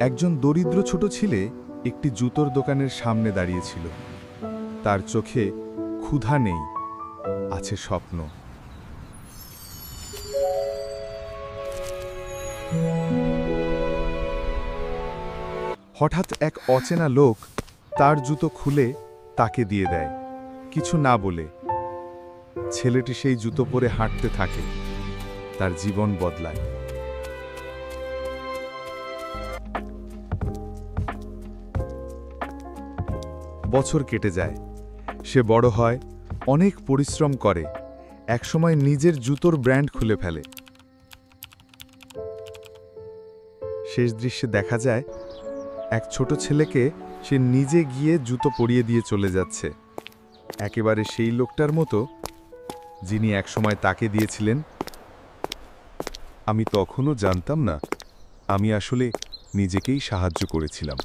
একজন দরিদ্র ছোট ছেলে একটি জুতোর দোকানের সামনে দাঁড়িয়েছিল। তার চোখে ক্ষুধা নেই, আছে স্বপ্ন। হঠাৎ এক অচেনা লোক তার জুতো খুলে তাকে দিয়ে দেয়, কিছু না বলে। ছেলেটি সেই জুতো পরে হাঁটতে থাকে, তার জীবন বদলায়। বছর কেটে যায়, সে বড় হয়, অনেক পরিশ্রম করে, একসময় নিজের জুতোর ব্র্যান্ড খুলে ফেলে। শেষ দৃশ্যে দেখা যায় এক ছোট ছেলেকে সে নিজে গিয়ে জুতো পরিয়ে দিয়ে চলে যাচ্ছে, একেবারে সেই লোকটার মতো যিনি একসময় তাকে দিয়েছিলেন। আমি তখনও জানতাম না, আমি আসলে নিজেকেই সাহায্য করেছিলাম।